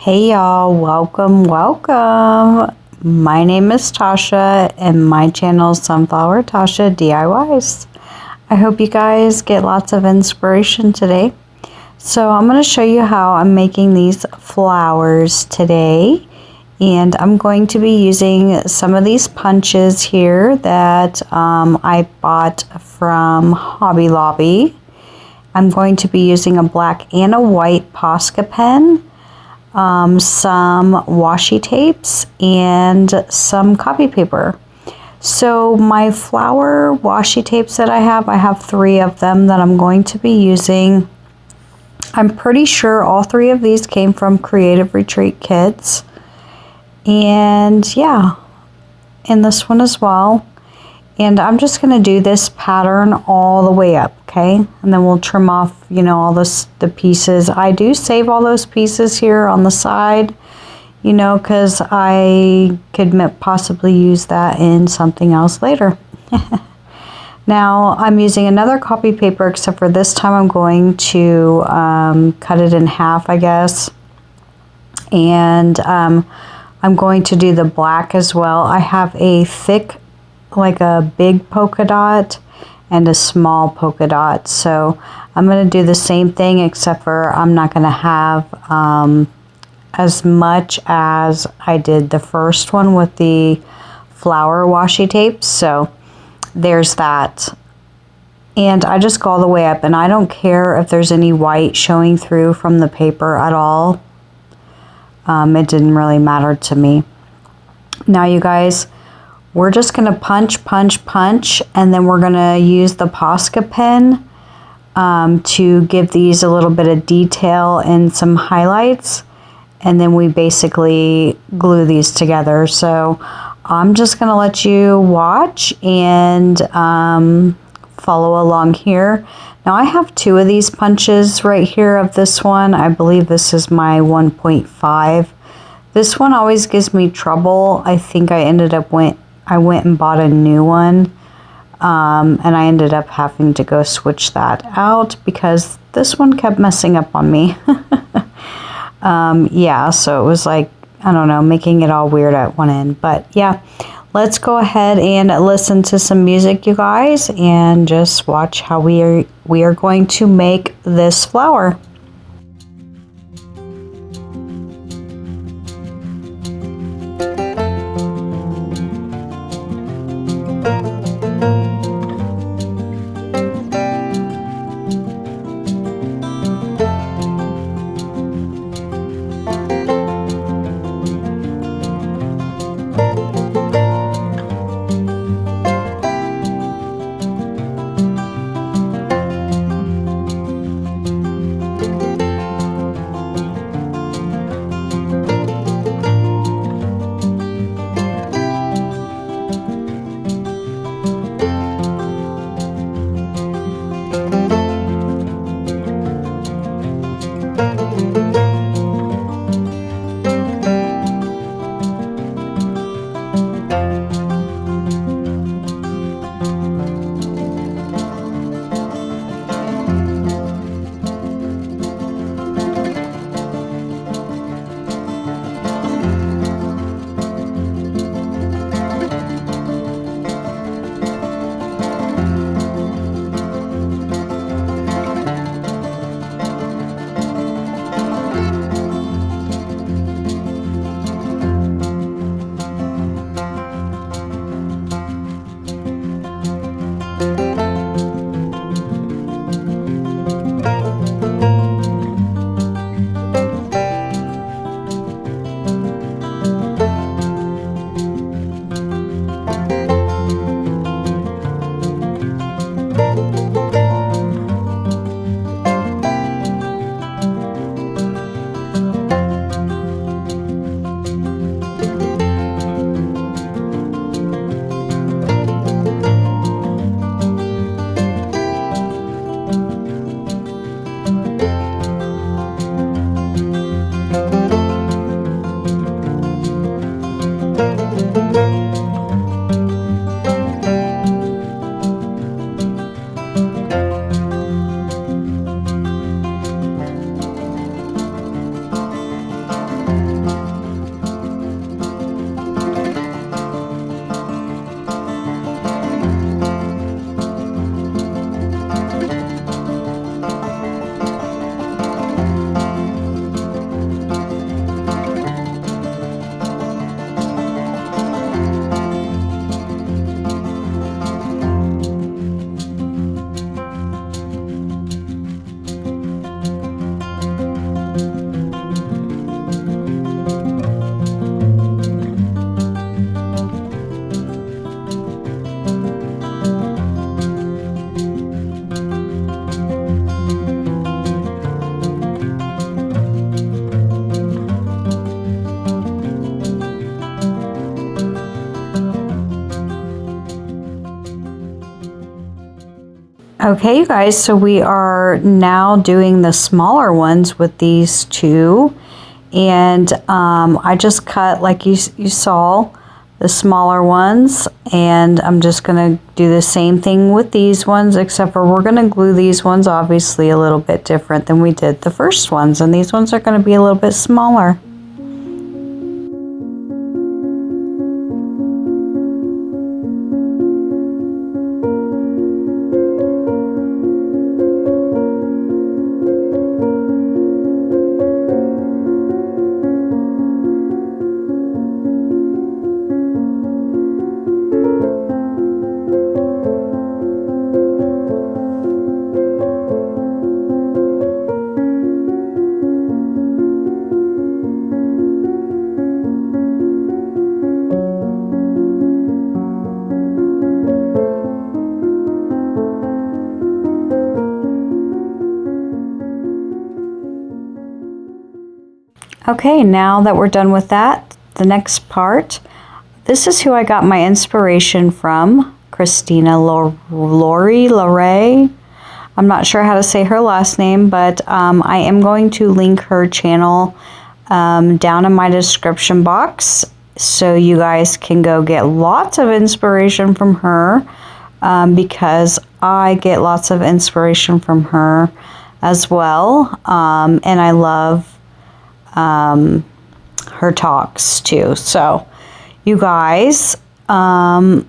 Hey y'all, welcome. My name is Tasha and my channel is Sunflower Tasha DIYs. I hope you guys get lots of inspiration today. So I'm going to show you how I'm making these flowers today. And I'm going to be using some of these punches here that I bought from Hobby Lobby. I'm going to be using a black and a white Posca pen, some washi tapes, and some copy paper. So my flower washi tapes that I have 3 of them that I'm going to be using. I'm pretty sure all 3 of these came from Creative Retreat Kits. And yeah, and this one as well. And I'm just going to do this pattern all the way up, okay? And then we'll trim off, all the pieces. I do save all those pieces here on the side, because I could possibly use that in something else later. Now, I'm using another copy paper, except for this time I'm going to cut it in half, I guess. And I'm going to do the black as well. I have a thick, like a big polka dot and a small polka dot. So I'm going to do the same thing, except for I'm not going to have as much as I did the first one with the flower washi tapes. So there's that. And I just go all the way up, and I don't care if there's any white showing through from the paper at all. It didn't really matter to me. Now you guys, we're just going to punch, and then we're going to use the Posca pen to give these a little bit of detail and some highlights. And then we basically glue these together. So I'm just going to let you watch and follow along here. Now I have 2 of these punches right here of this one. I believe this is my 1.5. This one always gives me trouble. I think I went and bought a new one. And I ended up having to go switch that out because this one kept messing up on me. Yeah, so it was like, I don't know, making it all weird at one end. But yeah, let's go ahead and listen to some music, you guys, and just watch how we are going to make this flower. Okay, you guys, so we are now doing the smaller ones with these two. And I just cut, like you saw, the smaller ones. And I'm just going to do the same thing with these ones, except for we're going to glue these ones obviously a little bit different than we did the first ones. And these ones are going to be a little bit smaller. Okay, now that we're done with that, the next part, this is who I got my inspiration from, Christina Lorey. I'm not sure how to say her last name, but I am going to link her channel down in my description box so you guys can go get lots of inspiration from her because I get lots of inspiration from her as well, and I love her talks too. So you guys, I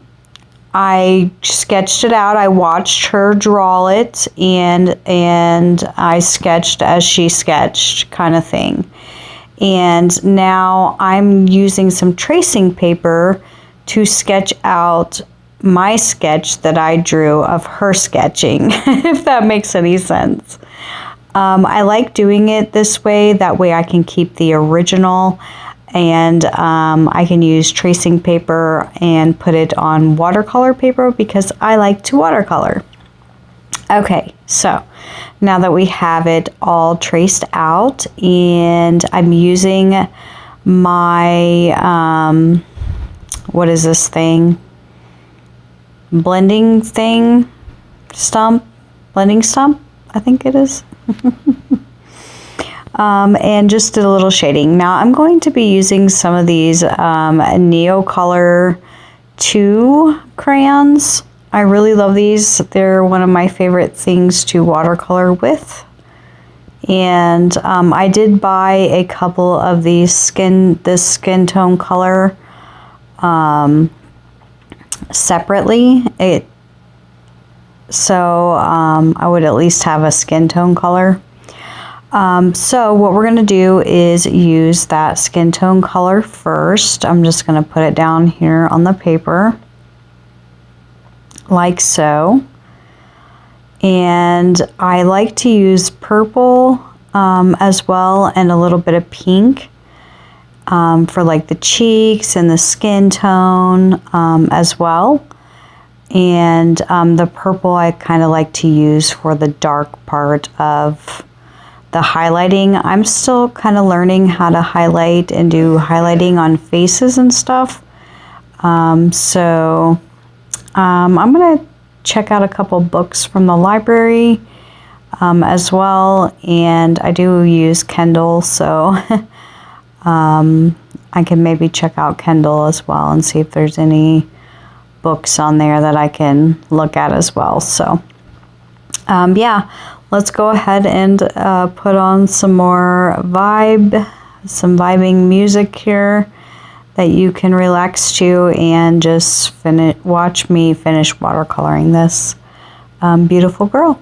sketched it out. I watched her draw it and I sketched as she sketched, kind of thing. And now I'm using some tracing paper to sketch out my sketch that I drew of her sketching, if that makes any sense. I like doing it this way. That way I can keep the original and I can use tracing paper and put it on watercolor paper because I like to watercolor. Okay, so now that we have it all traced out and I'm using my, what is this thing? Blending stump, I think it is. And just did a little shading. Now I'm going to be using some of these Neocolor 2 crayons. I really love these. They're one of my favorite things to watercolor with. And I did buy a couple of these this skin tone color separately. So I would at least have a skin tone color. So what we're going to do is use that skin tone color first. I'm just going to put it down here on the paper like so. And I like to use purple as well and a little bit of pink for like the cheeks and the skin tone as well. And the purple I kind of like to use for the dark part of the highlighting. I'm still kind of learning how to highlight and do highlighting on faces and stuff. So I'm going to check out a couple books from the library as well. And I do use Kindle, so I can maybe check out Kindle as well and see if there's any books on there that I can look at as well. So yeah, let's go ahead and put on some more vibing music here that you can relax to and just watch me finish watercoloring this beautiful girl.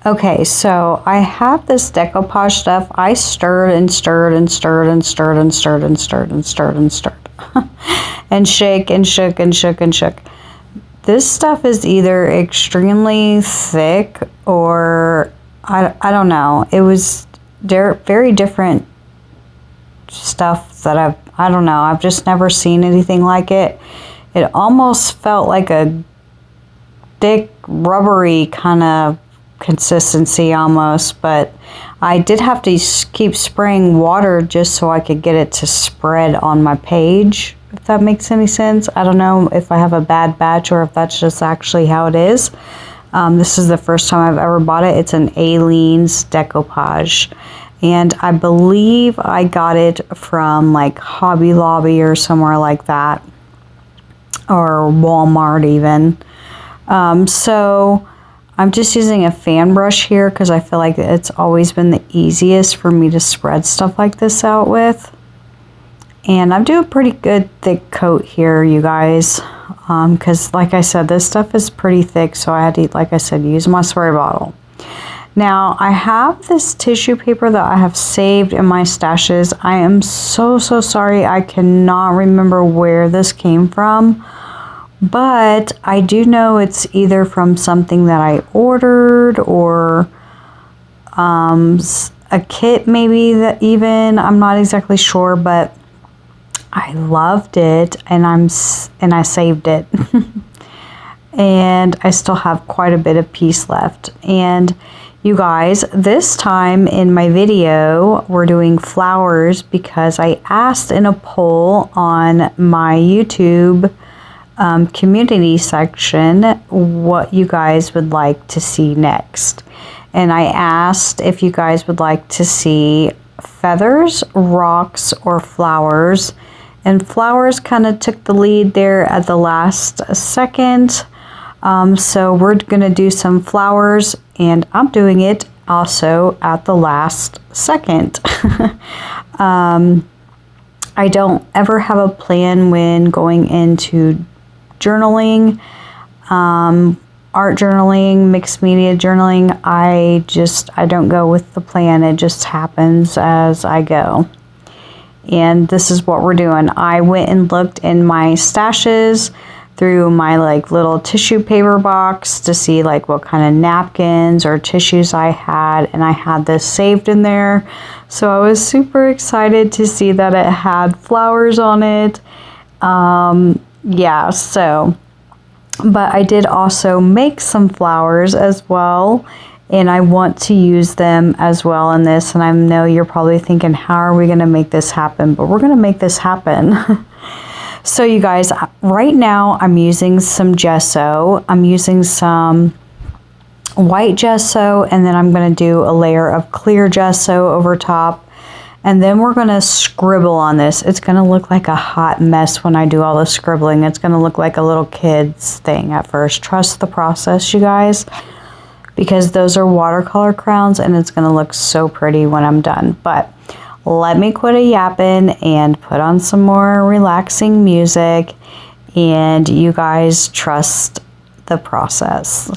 Okay, so I have this decoupage stuff. I stirred and stirred and stirred and stirred and stirred and stirred and stirred and stirred and shake and shook and shook and shook. This stuff is either extremely thick or I don't know. It was very different stuff that I don't know. I've just never seen anything like it. It almost felt like a thick, rubbery kind of consistency almost, but I did have to keep spraying water just so I could get it to spread on my page, if that makes any sense. I don't know if I have a bad batch or if that's just actually how it is. This is the first time I've ever bought it. It's an Aleene's decoupage, and I believe I got it from like Hobby Lobby or somewhere like that, or Walmart even. So I'm just using a fan brush here because I feel like it's always been the easiest for me to spread stuff like this out with. And I'm doing a pretty good thick coat here, you guys, because like I said, this stuff is pretty thick, so I had to, like I said, use my spray bottle. Now I have this tissue paper that I have saved in my stashes. I am so sorry, I cannot remember where this came from. But I do know it's either from something that I ordered or a kit maybe, that even, I'm not exactly sure, but I loved it and I saved it. And I still have quite a bit of piece left. And you guys, this time in my video, we're doing flowers because I asked in a poll on my YouTube community section what you guys would like to see next. And I asked if you guys would like to see feathers, rocks, or flowers. And flowers kind of took the lead there at the last second. So we're going to do some flowers, and I'm doing it also at the last second. I don't ever have a plan when going into journaling, art journaling, mixed media journaling. I don't go with the plan. It just happens as I go. And this is what we're doing. I went and looked in my stashes through my like little tissue paper box to see like what kind of napkins or tissues I had, and I had this saved in there. So I was super excited to see that it had flowers on it. Yeah, so, but I did also make some flowers as well, and I want to use them as well in this. And I know you're probably thinking, how are we going to make this happen? But we're going to make this happen. So you guys, right now I'm using some gesso. I'm using some white gesso, and then I'm going to do a layer of clear gesso over top. And then we're going to scribble on this. It's going to look like a hot mess when I do all the scribbling. It's going to look like a little kid's thing at first. Trust the process, you guys, because those are watercolor crowns, and it's going to look so pretty when I'm done. But let me quit a yapping and put on some more relaxing music, and you guys trust the process.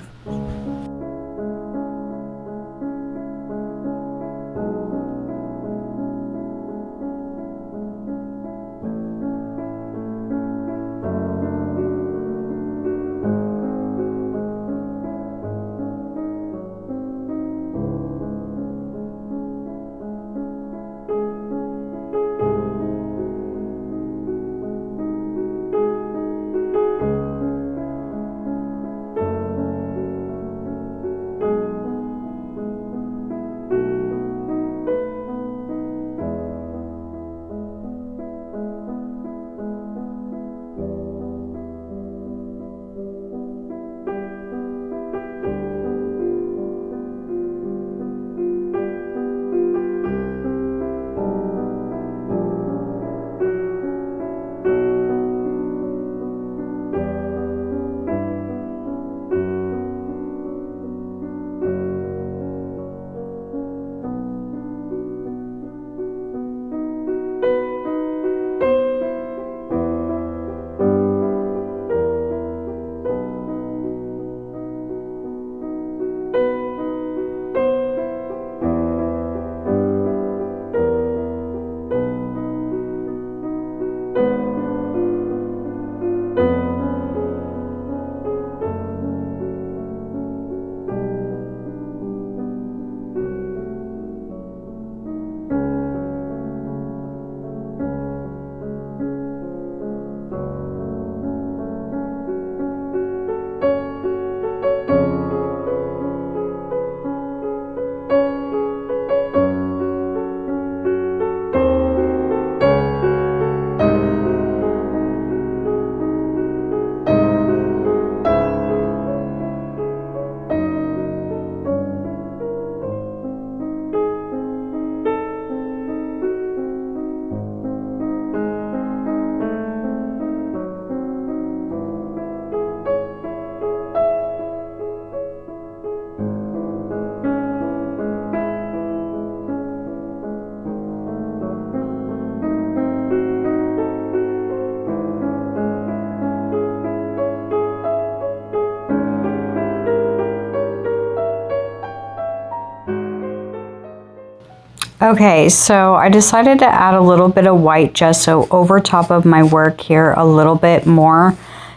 Okay, so I decided to add a little bit of white gesso over top of my work here a little bit more,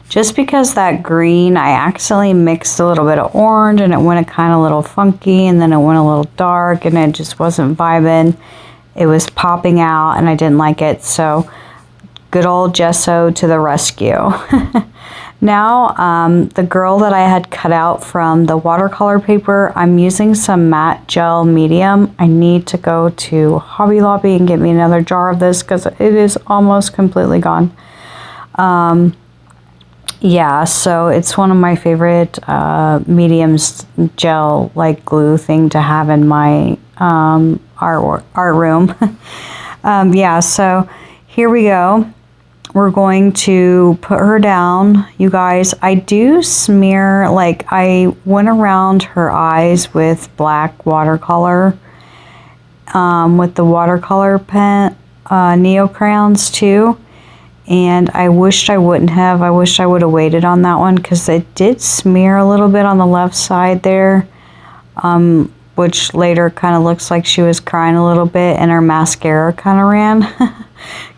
just because that green, I accidentally mixed a little bit of orange and it went a kind of little funky, and then it went a little dark and it just wasn't vibing. It was popping out and I didn't like it, so good old gesso to the rescue. Now, the girl that I had cut out from the watercolor paper, I'm using some matte gel medium. I need to go to Hobby Lobby and get me another jar of this because it is almost completely gone. Yeah, so it's one of my favorite mediums gel like glue thing to have in my art room. Yeah, so here we go. We're going to put her down. You guys, I do smear, like I went around her eyes with black watercolor, with the watercolor pen, neocrayons too. And I wished I wouldn't have. I wished I would have waited on that one because it did smear a little bit on the left side there, which later kind of looks like she was crying a little bit and her mascara kind of ran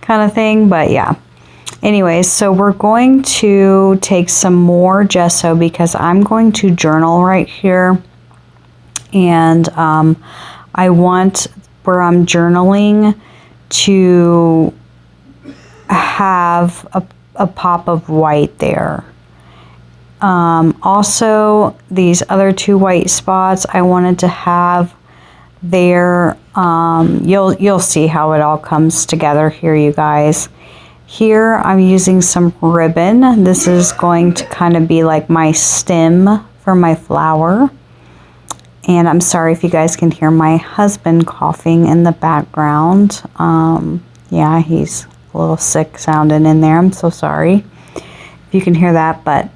kind of thing. But yeah. Anyways, so we're going to take some more gesso because I'm going to journal right here. And I want where I'm journaling to have a pop of white there. Also, these other two white spots I wanted to have there. You'll see how it all comes together here, you guys. Here I'm using some ribbon. This is going to kind of be like my stem for my flower. And I'm sorry if you guys can hear my husband coughing in the background. Yeah, he's a little sick sounding in there. I'm so sorry if you can hear that, but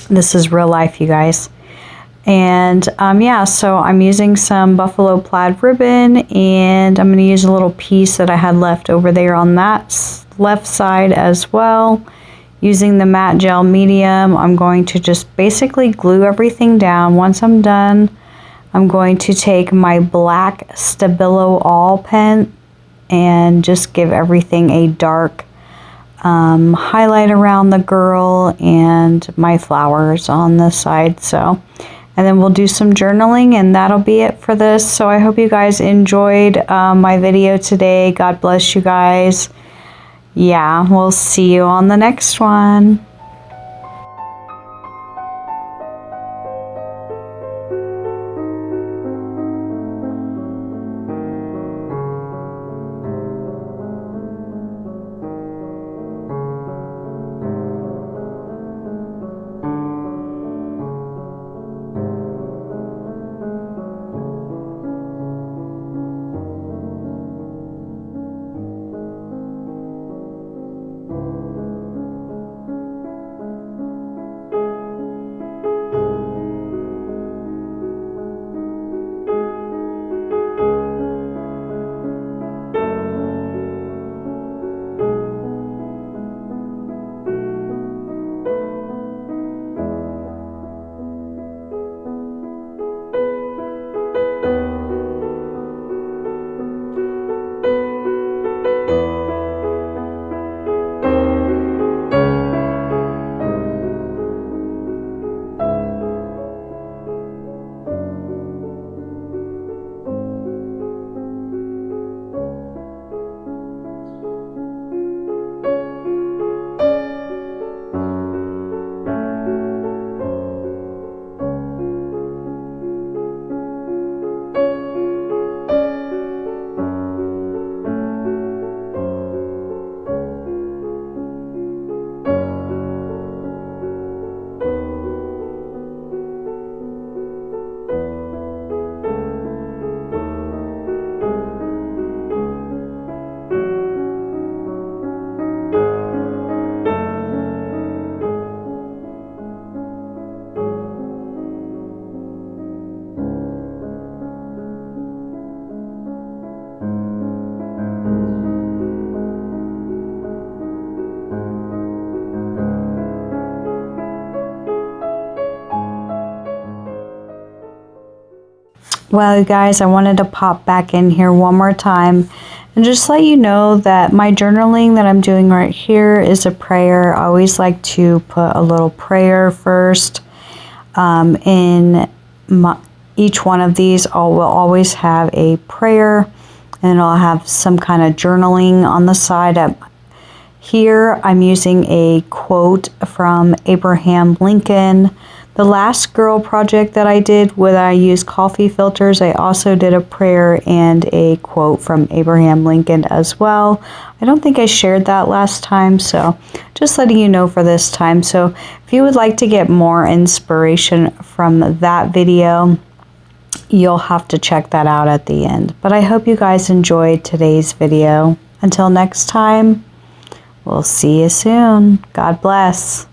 this is real life, you guys. And yeah, so I'm using some buffalo plaid ribbon, and I'm going to use a little piece that I had left over there on that left side as well. Using the matte gel medium, I'm going to just basically glue everything down. Once I'm done, I'm going to take my black Stabilo All pen and just give everything a dark highlight around the girl and my flowers on this side. So, and then we'll do some journaling, and that'll be it for this. So I hope you guys enjoyed my video today. God bless you guys. Yeah, we'll see you on the next one. Well, you guys, I wanted to pop back in here one more time and just let you know that my journaling that I'm doing right here is a prayer. I always like to put a little prayer first. In each one of these, will always have a prayer, and I'll have some kind of journaling on the side. Here I'm using a quote from Abraham Lincoln. The last girl project that I did where I used coffee filters, I also did a prayer and a quote from Abraham Lincoln as well. I don't think I shared that last time, so just letting you know for this time. So if you would like to get more inspiration from that video, you'll have to check that out at the end. But I hope you guys enjoyed today's video. Until next time, we'll see you soon. God bless.